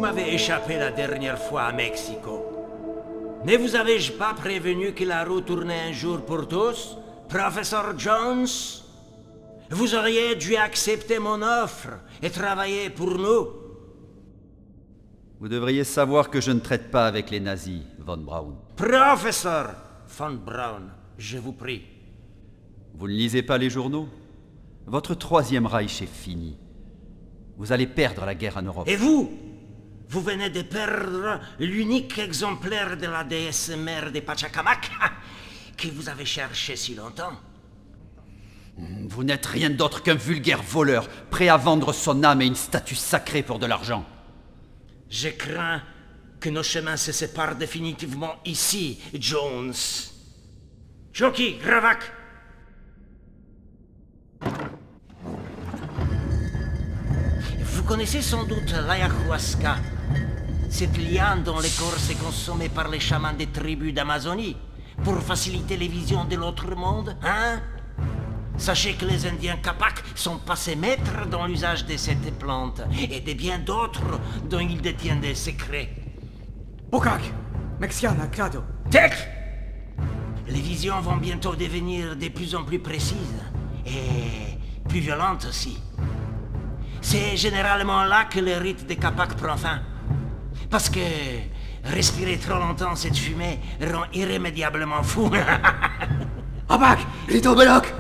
m'avez échappé la dernière fois à Mexico. Ne vous avais-je pas prévenu que la roue tournait un jour pour tous, professeur Jones? Vous auriez dû accepter mon offre et travailler pour nous. Vous devriez savoir que je ne traite pas avec les nazis, Von Braun. Professeur Von Braun, je vous prie. Vous ne lisez pas les journaux? Votre troisième Reich est fini. Vous allez perdre la guerre en Europe. Et vous? Vous venez de perdre l'unique exemplaire de la déesse mère des Pachacamac que vous avez cherché si longtemps. Vous n'êtes rien d'autre qu'un vulgaire voleur, prêt à vendre son âme et une statue sacrée pour de l'argent. Je crains que nos chemins se séparent définitivement ici, Jones. Jockey, Gravak! Vous connaissez sans doute l'ayahuasca, cette liane dont l'écorce est consommée par les chamans des tribus d'Amazonie pour faciliter les visions de l'autre monde, hein? Sachez que les Indiens Capac sont passés maîtres dans l'usage de cette plante et de bien d'autres dont ils détiennent des secrets. Bokak, Mexiana, Crado. Tech! Les visions vont bientôt devenir de plus en plus précises et plus violentes aussi. C'est généralement là que le rite des Capac prend fin. Parce que respirer trop longtemps cette fumée rend irrémédiablement fou. Abak, Rito Belok.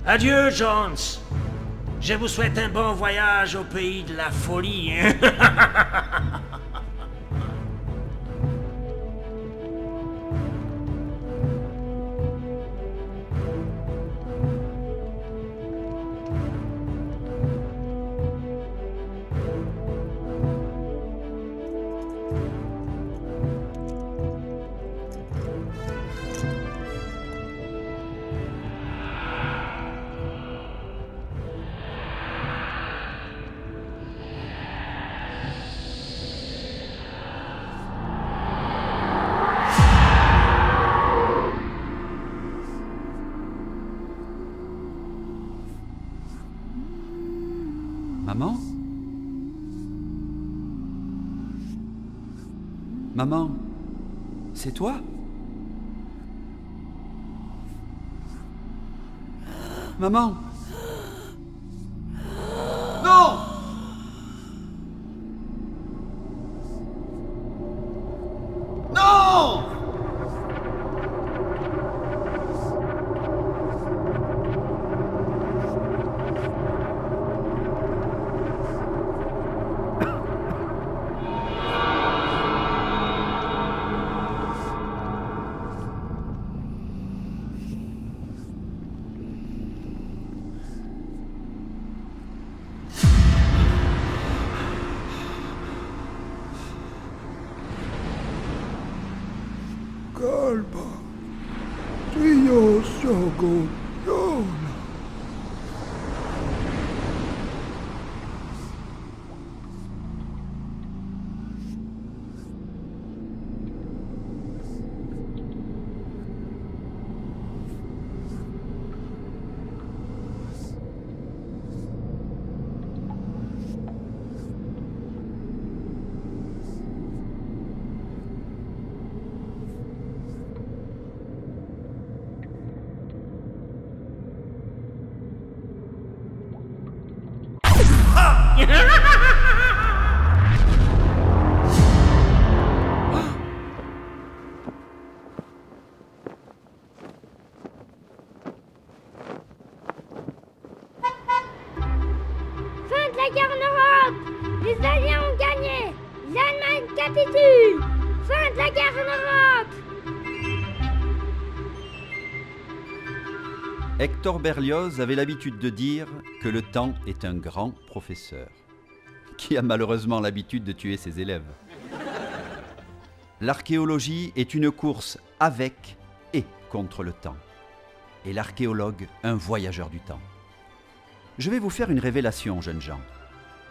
Adieu, Jones. Je vous souhaite un bon voyage au pays de la folie. Maman? Maman, c'est toi? Maman? Non! Non! Calma. Dio Shogun Yona. Fin de la guerre en Europe! Les Alliés ont gagné! L'Allemagne capitule! Fin de la guerre en Europe! Hector Berlioz avait l'habitude de dire que le temps est un grand professeur, qui a malheureusement l'habitude de tuer ses élèves. L'archéologie est une course avec et contre le temps, et l'archéologue un voyageur du temps. Je vais vous faire une révélation, jeunes gens.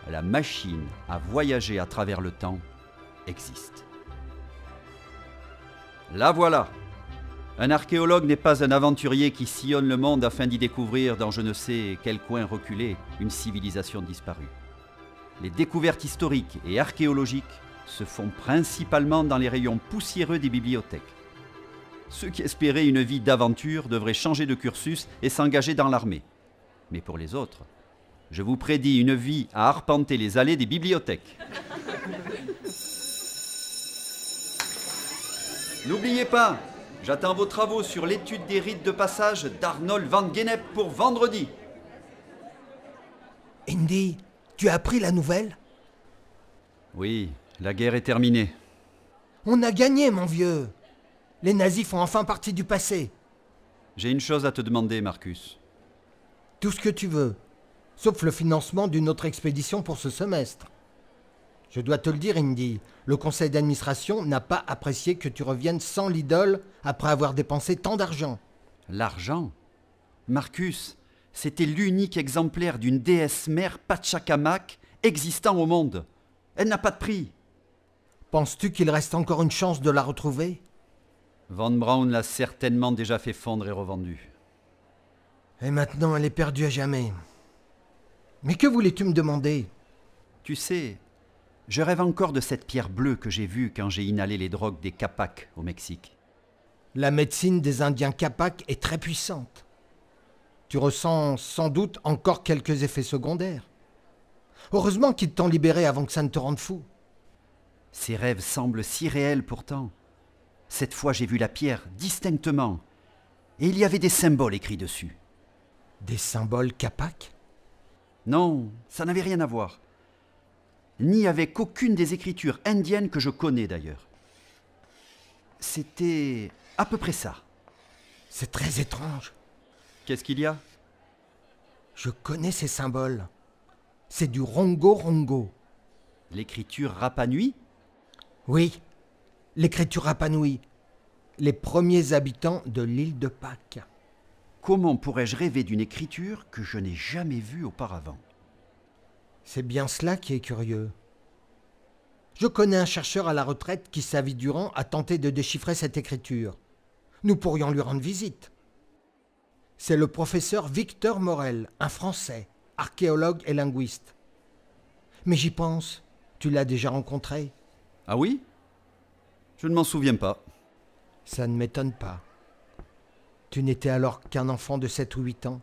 La machine à voyager à travers le temps existe. La voilà. Un archéologue n'est pas un aventurier qui sillonne le monde afin d'y découvrir dans je ne sais quel coin reculé une civilisation disparue. Les découvertes historiques et archéologiques se font principalement dans les rayons poussiéreux des bibliothèques. Ceux qui espéraient une vie d'aventure devraient changer de cursus et s'engager dans l'armée. Mais pour les autres, je vous prédis une vie à arpenter les allées des bibliothèques. N'oubliez pas, j'attends vos travaux sur l'étude des rites de passage d'Arnold van Gennep pour vendredi. Indy, tu as appris la nouvelle? Oui, la guerre est terminée. On a gagné, mon vieux. Les nazis font enfin partie du passé. J'ai une chose à te demander, Marcus. Tout ce que tu veux, sauf le financement d'une autre expédition pour ce semestre. Je dois te le dire, Indy, le conseil d'administration n'a pas apprécié que tu reviennes sans l'idole après avoir dépensé tant d'argent. L'argent? Marcus, c'était l'unique exemplaire d'une déesse mère Pachacamac existant au monde. Elle n'a pas de prix. Penses-tu qu'il reste encore une chance de la retrouver? Von Braun l'a certainement déjà fait fondre et revendu. Et maintenant, elle est perdue à jamais. Mais que voulais-tu me demander? Tu sais, je rêve encore de cette pierre bleue que j'ai vue quand j'ai inhalé les drogues des Capac au Mexique. La médecine des Indiens Capac est très puissante. Tu ressens sans doute encore quelques effets secondaires. Heureusement qu'ils t'ont libéré avant que ça ne te rende fou. Ces rêves semblent si réels pourtant. Cette fois, j'ai vu la pierre distinctement. Et il y avait des symboles écrits dessus. Des symboles Capac? Non, ça n'avait rien à voir. Ni avec aucune des écritures indiennes que je connais d'ailleurs. C'était à peu près ça. C'est très étrange. Qu'est-ce qu'il y a? Je connais ces symboles. C'est du Rongo-Rongo. L'écriture Rapa Nui? Oui, l'écriture Rapa Nui. Les premiers habitants de l'île de Pâques. Comment pourrais-je rêver d'une écriture que je n'ai jamais vue auparavant? C'est bien cela qui est curieux. Je connais un chercheur à la retraite qui, sa vie durant, a tenté de déchiffrer cette écriture. Nous pourrions lui rendre visite. C'est le professeur Victor Morel, un Français, archéologue et linguiste. Mais j'y pense, tu l'as déjà rencontré? Ah oui? Je ne m'en souviens pas. Ça ne m'étonne pas. Tu n'étais alors qu'un enfant de 7 ou 8 ans.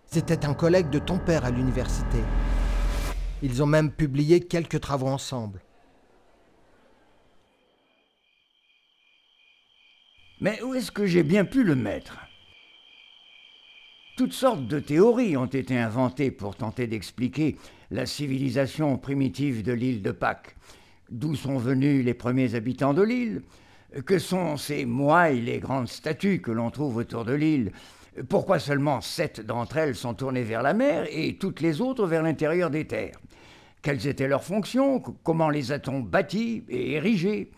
C'était un collègue de ton père à l'université. Ils ont même publié quelques travaux ensemble. Mais où est-ce que j'ai bien pu le mettre? Toutes sortes de théories ont été inventées pour tenter d'expliquer la civilisation primitive de l'île de Pâques. D'où sont venus les premiers habitants de l'île? Que sont ces moailles, les grandes statues que l'on trouve autour de l'île? Pourquoi seulement 7 d'entre elles sont tournées vers la mer et toutes les autres vers l'intérieur des terres? Quelles étaient leurs fonctions? Comment les a-t-on bâties et érigées?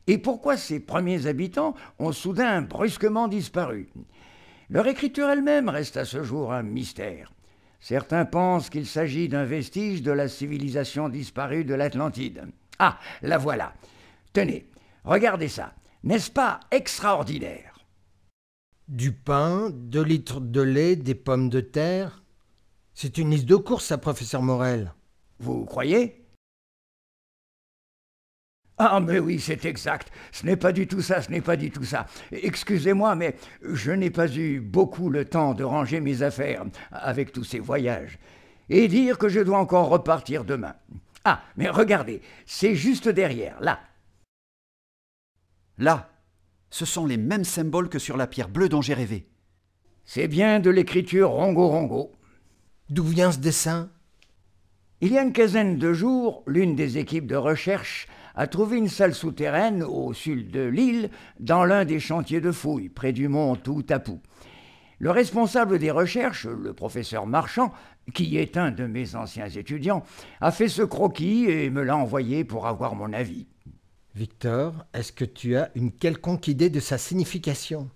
Et pourquoi ces premiers habitants ont soudain brusquement disparu? Leur écriture elle-même reste à ce jour un mystère. Certains pensent qu'il s'agit d'un vestige de la civilisation disparue de l'Atlantide. Ah, la voilà. Tenez, regardez ça. N'est-ce pas extraordinaire? Du pain, 2 litres de lait, des pommes de terre. C'est une liste de courses, ça, professeur Morel. Vous croyez? Ah, mais oui, c'est exact. Ce n'est pas du tout ça, ce n'est pas du tout ça. Excusez-moi, mais je n'ai pas eu beaucoup le temps de ranger mes affaires avec tous ces voyages. Et dire que je dois encore repartir demain. Ah, mais regardez, c'est juste derrière, là. Là, ce sont les mêmes symboles que sur la pierre bleue dont j'ai rêvé. C'est bien de l'écriture Rongo-Rongo. D'où vient ce dessin? Il y a une quinzaine de jours, l'une des équipes de recherche a trouvé une salle souterraine au sud de l'île, dans l'un des chantiers de fouilles, près du mont Toutapu. Le responsable des recherches, le professeur Marchand, qui est un de mes anciens étudiants, a fait ce croquis et me l'a envoyé pour avoir mon avis. Victor, est-ce que tu as une quelconque idée de sa signification?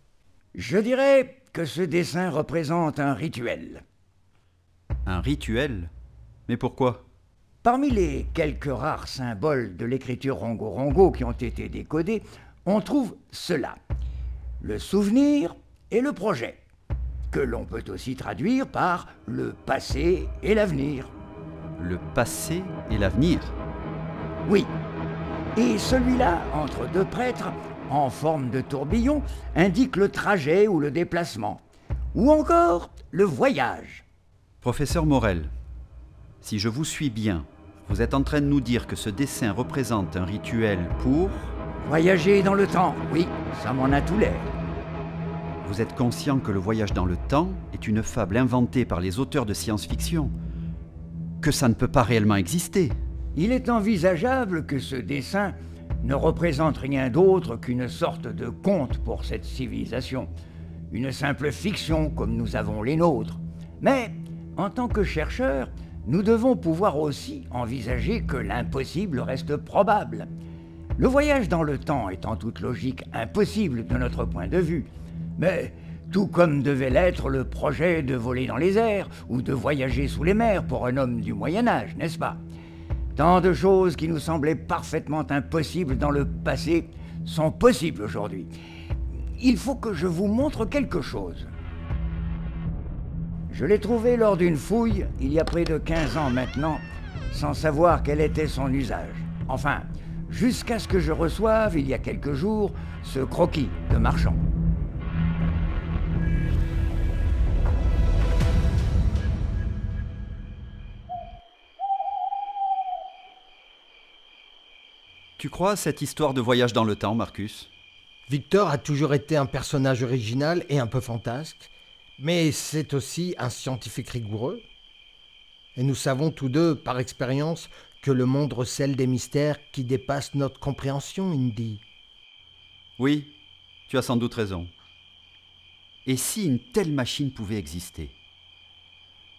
Je dirais que ce dessin représente un rituel. Un rituel? Mais pourquoi? Parmi les quelques rares symboles de l'écriture Rongo-Rongo qui ont été décodés, on trouve cela. le souvenir et le projet, que l'on peut aussi traduire par le passé et l'avenir. Le passé et l'avenir. Oui. Et celui-là, entre deux prêtres, en forme de tourbillon, indique le trajet ou le déplacement, ou encore le voyage. Professeur Morel, si je vous suis bien, vous êtes en train de nous dire que ce dessin représente un rituel pour... Voyager dans le temps, oui, ça m'en a tout l'air. Vous êtes conscient que le voyage dans le temps est une fable inventée par les auteurs de science-fiction, que ça ne peut pas réellement exister. Il est envisageable que ce dessin ne représente rien d'autre qu'une sorte de conte pour cette civilisation, une simple fiction comme nous avons les nôtres. Mais, en tant que chercheurs, nous devons pouvoir aussi envisager que l'impossible reste probable. Le voyage dans le temps est en toute logique impossible de notre point de vue, mais tout comme devait l'être le projet de voler dans les airs ou de voyager sous les mers pour un homme du Moyen-Âge, n'est-ce pas? Tant de choses qui nous semblaient parfaitement impossibles dans le passé sont possibles aujourd'hui. Il faut que je vous montre quelque chose. Je l'ai trouvé lors d'une fouille, il y a près de 15 ans maintenant, sans savoir quel était son usage. Enfin, jusqu'à ce que je reçoive, il y a quelques jours, ce croquis de marchand. Tu crois à cette histoire de voyage dans le temps, Marcus? Victor a toujours été un personnage original et un peu fantasque, mais c'est aussi un scientifique rigoureux. Et nous savons tous deux, par expérience, que le monde recèle des mystères qui dépassent notre compréhension, Indy. Oui, tu as sans doute raison. Et si une telle machine pouvait exister?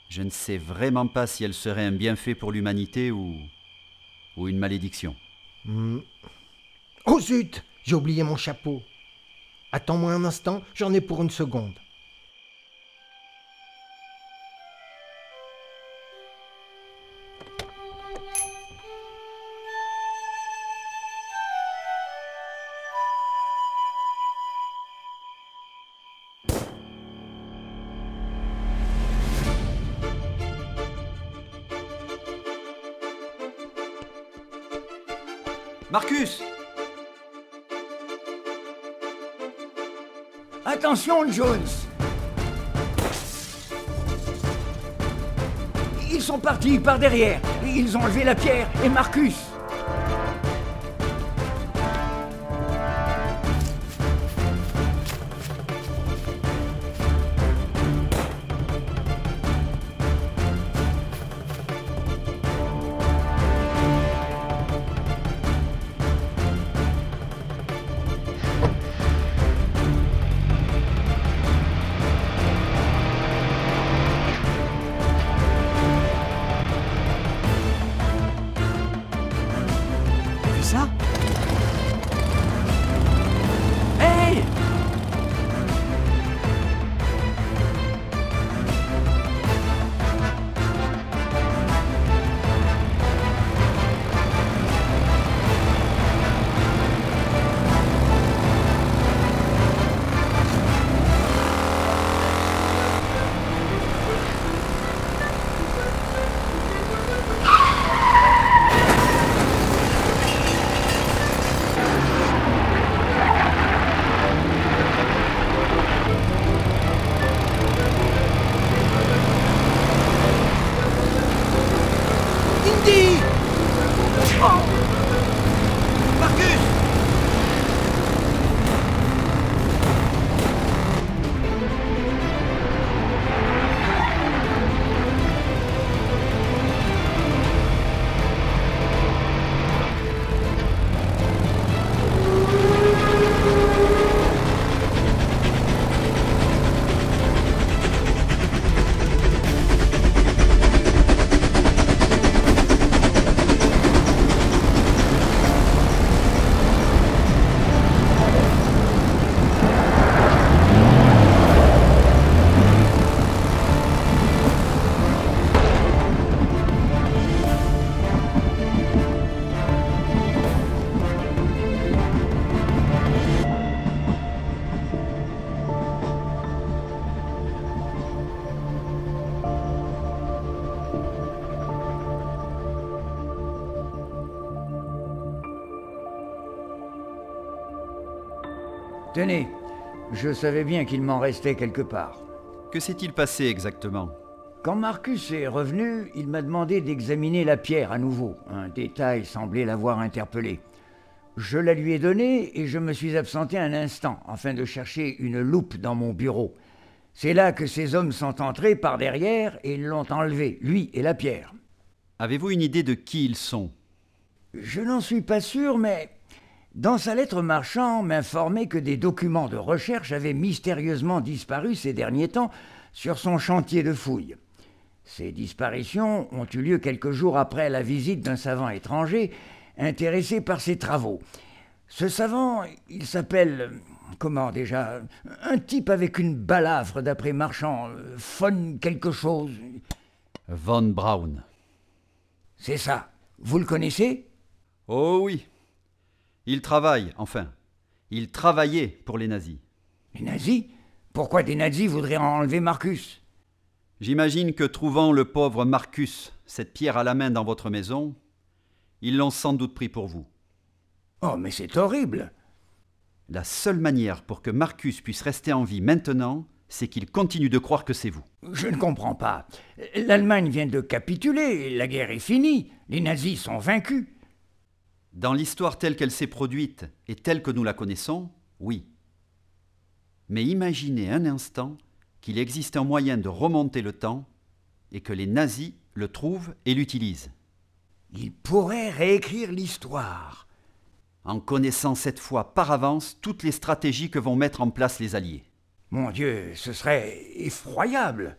Je ne sais vraiment pas si elle serait un bienfait pour l'humanité ou une malédiction. Oh zut, j'ai oublié mon chapeau. Attends-moi un instant, j'en ai pour une seconde. Marcus! Attention, Jones! Ils sont partis par derrière. Ils ont enlevé la pierre et Marcus. Tenez, je savais bien qu'il m'en restait quelque part. Que s'est-il passé exactement? Quand Marcus est revenu, il m'a demandé d'examiner la pierre à nouveau. Un détail semblait l'avoir interpellé. Je la lui ai donnée et je me suis absenté un instant afin de chercher une loupe dans mon bureau. C'est là que ces hommes sont entrés par derrière et l'ont enlevé, lui et la pierre. Avez-vous une idée de qui ils sont? Je n'en suis pas sûr, mais dans sa lettre, Marchand m'informait que des documents de recherche avaient mystérieusement disparu ces derniers temps sur son chantier de fouilles. Ces disparitions ont eu lieu quelques jours après la visite d'un savant étranger intéressé par ses travaux. Ce savant, il s'appelle... comment déjà? Un type avec une balafre d'après Marchand, von quelque chose. Von Braun. C'est ça. Vous le connaissez? Oh oui. Il travaille, enfin. Il travaillait pour les nazis. Les nazis? Pourquoi des nazis voudraient enlever Marcus? J'imagine que trouvant le pauvre Marcus, cette pierre à la main dans votre maison, ils l'ont sans doute pris pour vous. Oh, mais c'est horrible! La seule manière pour que Marcus puisse rester en vie maintenant, c'est qu'il continue de croire que c'est vous. Je ne comprends pas. L'Allemagne vient de capituler, la guerre est finie, les nazis sont vaincus. Dans l'histoire telle qu'elle s'est produite et telle que nous la connaissons, oui. Mais imaginez un instant qu'il existe un moyen de remonter le temps et que les nazis le trouvent et l'utilisent. Ils pourraient réécrire l'histoire. En connaissant cette fois par avance toutes les stratégies que vont mettre en place les Alliés. Mon Dieu, ce serait effroyable.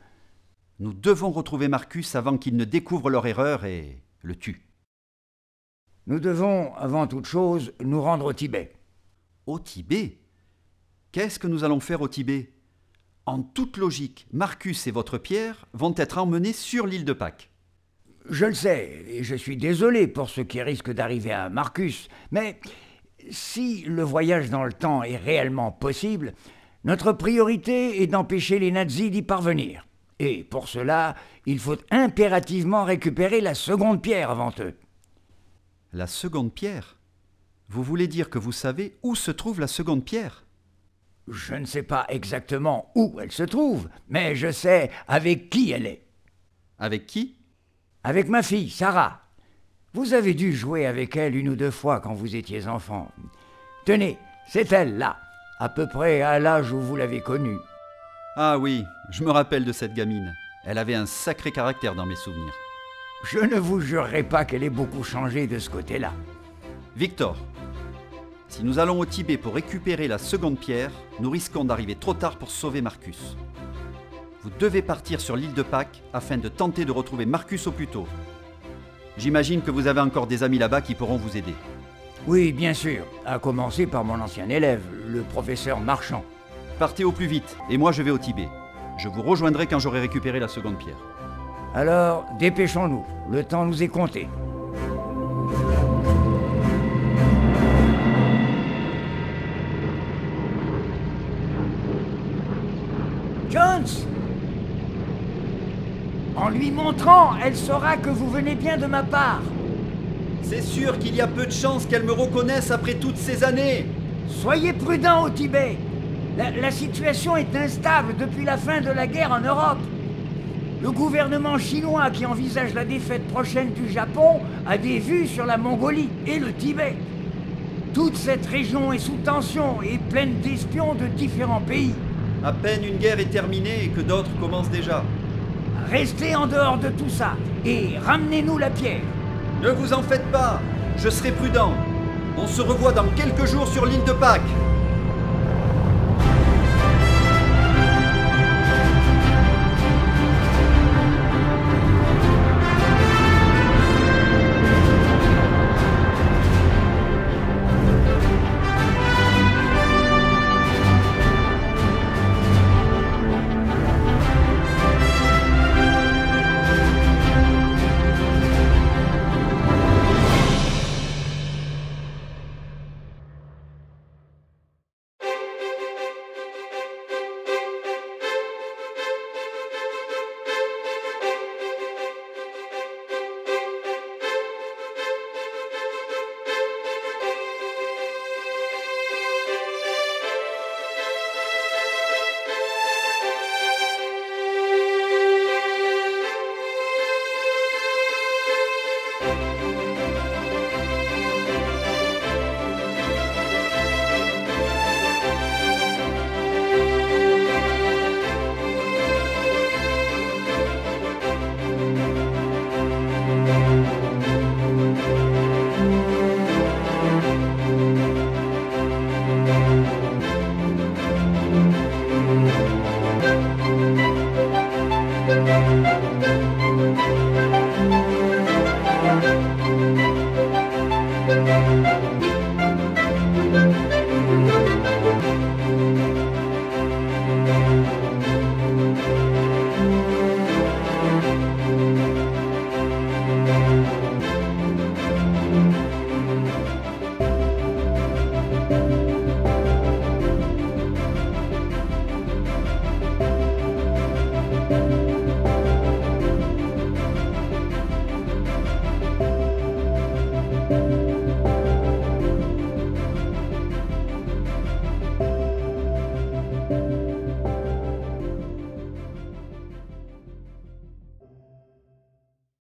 Nous devons retrouver Marcus avant qu'il ne découvre leur erreur et le tue. Nous devons, avant toute chose, nous rendre au Tibet. Au Tibet? Qu'est-ce que nous allons faire au Tibet? En toute logique, Marcus et votre pierre vont être emmenés sur l'île de Pâques. Je le sais, et je suis désolé pour ce qui risque d'arriver à Marcus, mais si le voyage dans le temps est réellement possible, notre priorité est d'empêcher les nazis d'y parvenir. Et pour cela, il faut impérativement récupérer la seconde pierre avant eux. La seconde pierre? Vous voulez dire que vous savez où se trouve la seconde pierre? Je ne sais pas exactement où elle se trouve, mais je sais avec qui elle est. Avec qui? Avec ma fille, Sarah. Vous avez dû jouer avec elle une ou deux fois quand vous étiez enfant. Tenez, c'est elle, là, à peu près à l'âge où vous l'avez connue. Ah oui, je me rappelle de cette gamine. Elle avait un sacré caractère dans mes souvenirs. Je ne vous jurerai pas qu'elle ait beaucoup changé de ce côté-là. Victor, si nous allons au Tibet pour récupérer la seconde pierre, nous risquons d'arriver trop tard pour sauver Marcus. Vous devez partir sur l'île de Pâques afin de tenter de retrouver Marcus au plus tôt. J'imagine que vous avez encore des amis là-bas qui pourront vous aider. Oui, bien sûr, à commencer par mon ancien élève, le professeur Marchand. Partez au plus vite, et moi je vais au Tibet. Je vous rejoindrai quand j'aurai récupéré la seconde pierre. Alors, dépêchons-nous, le temps nous est compté. Jones! En lui montrant, elle saura que vous venez bien de ma part. C'est sûr qu'il y a peu de chances qu'elle me reconnaisse après toutes ces années. Soyez prudents au Tibet. La situation est instable depuis la fin de la guerre en Europe. Le gouvernement chinois qui envisage la défaite prochaine du Japon a des vues sur la Mongolie et le Tibet. Toute cette région est sous tension et pleine d'espions de différents pays. À peine une guerre est terminée et que d'autres commencent déjà. Restez en dehors de tout ça et ramenez-nous la pierre. Ne vous en faites pas, je serai prudent. On se revoit dans quelques jours sur l'île de Pâques.